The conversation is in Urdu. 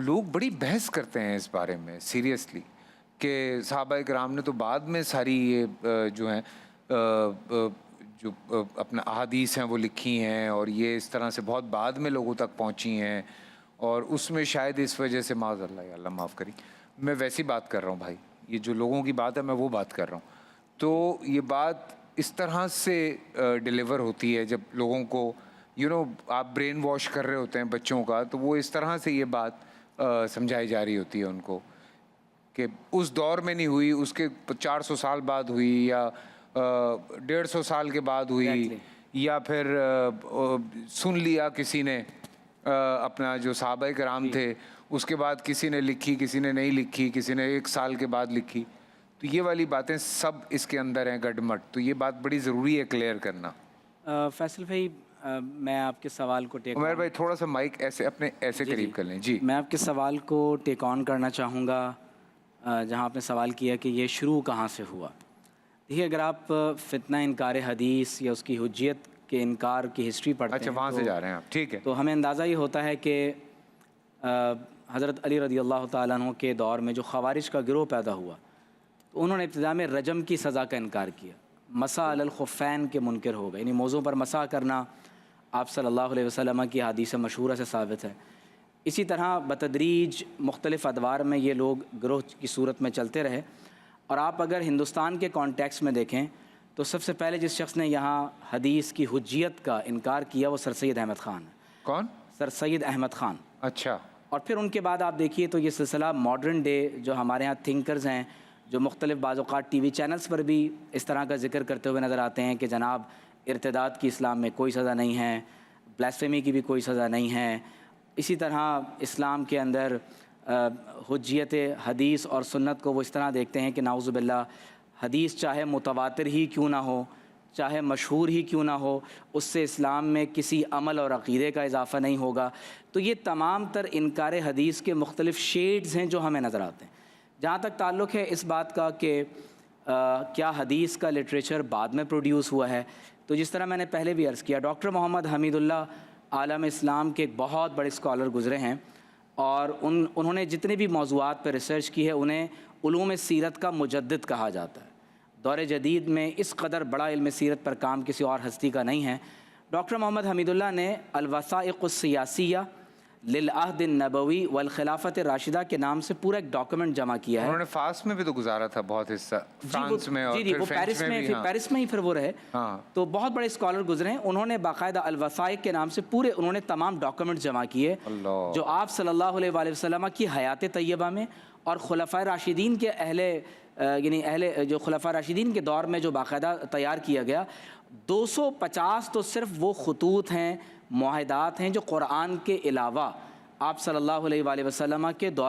لوگ بڑی بحث کرتے ہیں اس بارے میں سیریسلی کہ صحابہ کرام نے تو بعد میں ساری یہ جو ہیں جو اپنا احادیث ہیں وہ لکھی ہیں اور یہ اس طرح سے بہت بعد میں لوگوں تک پہنچی ہیں اور اس میں شاید اس وجہ سے معاذ اللہ یا اللہ معاف کری، میں ویسی بات کر رہا ہوں بھائی، یہ جو لوگوں کی بات ہے میں وہ بات کر رہا ہوں. تو یہ بات اس طرح سے ڈیلیور ہوتی ہے جب لوگوں کو آپ برین واش کر رہے ہوتے ہیں بچوں کا، تو وہ اس طرح سے یہ بات سمجھائی جا رہی ہوتی ہے ان کو کہ اس دور میں نہیں ہوئی، اس کے 400 سال بعد ہوئی یا 150 سال کے بعد ہوئی، یا پھر سن لیا کسی نے اپنا جو صحابہ کرام تھے اس کے بعد کسی نے لکھی، کسی نے نہیں لکھی، کسی نے 1 سال کے بعد لکھی. تو یہ والی باتیں سب اس کے اندر ہیں گڈمٹ. تو یہ بات بڑی ضروری ہے کلیئر کرنا. فیصل بھائی میں آپ کے سوال کو عمر بھائی تھوڑا سا مائک ایسے اپنے ایسے قریب کر لیں. جی میں آپ کے سوال کو ٹیک آن کرنا چاہوں گا جہاں آپ نے سوال کیا کہ یہ شروع کہاں سے ہوا. دیکھیے اگر آپ فتنہ انکار حدیث یا اس کی حجیت کے انکار کی ہسٹری پڑھتے ہیں، اچھا وہاں سے جا رہے ہیں آپ، ٹھیک ہے، تو ہمیں اندازہ یہ ہوتا ہے کہ حضرت علی رضی اللہ تعالیٰ عنہ کے دور میں جو خوارج کا گروہ پیدا ہوا تو انہوں نے ابتدا میں رجم کی سزا کا انکار کیا، مسح علی الخفین کے منکر ہو گئے، یعنی موضوع پر مسح کرنا آپ صلی اللہ علیہ وسلم کی حدیث مشہورہ سے ثابت ہے. اسی طرح بتدریج مختلف ادوار میں یہ لوگ گروہ کی صورت میں چلتے رہے. اور آپ اگر ہندوستان کے کانٹیکس میں دیکھیں تو سب سے پہلے جس شخص نے یہاں حدیث کی حجیت کا انکار کیا وہ سر سید احمد خان ہے. کون؟ سر سید احمد خان. اچھا. اور پھر ان کے بعد آپ دیکھیے تو یہ سلسلہ ماڈرن ڈے جو ہمارے ہاں تھنکرز ہیں جو مختلف بعض اوقات ٹی وی چینلز پر بھی اس طرح کا ذکر کرتے ہوئے نظر آتے ہیں کہ جناب ارتداد کی اسلام میں کوئی سزا نہیں ہے، بلاسفیمی کی بھی کوئی سزا نہیں ہے. اسی طرح اسلام کے اندر حجیت حدیث اور سنت کو وہ اس طرح دیکھتے ہیں کہ نعوذ باللہ حدیث چاہے متواتر ہی کیوں نہ ہو، چاہے مشہور ہی کیوں نہ ہو، اس سے اسلام میں کسی عمل اور عقیدے کا اضافہ نہیں ہوگا. تو یہ تمام تر انکار حدیث کے مختلف شیڈز ہیں جو ہمیں نظر آتے ہیں. جہاں تک تعلق ہے اس بات کا کہ کیا حدیث کا لٹریچر بعد میں پروڈیوس ہوا ہے، تو جس طرح میں نے پہلے بھی عرض کیا ڈاکٹر محمد حمید اللہ عالم اسلام کے ایک بہت بڑے اسکالر گزرے ہیں اور انہوں نے جتنے بھی موضوعات پہ ریسرچ کی ہے انہیں علوم سیرت کا مجدد کہا جاتا ہے. دور جدید میں اس قدر بڑا علم سیرت پر کام کسی اور ہستی کا نہیں ہے. ڈاکٹر محمد حمید اللہ نے الوثائق السیاسیہ للعہد النبوی والخلافت الراشدہ کے نام سے پورا ایک ڈاکومنٹ جمع کیا ہے. انہوں نے فارس میں بھی تو گزارا تھا بہت حصہ، فرانس میں اور وہ پیرس میں ہی پھر وہ رہے. تو بہت بڑے اسکالر گزرے ہیں. انہوں نے باقاعدہ الوثائق کے نام سے پورے انہوں نے تمام ڈاکومنٹ جمع کیے جو آپ صلی اللہ علیہ وآلہ وسلم کی حیات طیبہ میں اور خلفائے راشدین کے اہل جو خلفائے راشدین کے دور میں جو باقاعدہ تیار کیا گیا. 250 تو صرف وہ خطوط ہیں، معاہدات ہیں جو قرآن کے علاوہ آپ صلی اللہ علیہ وآلہ وسلم کے دور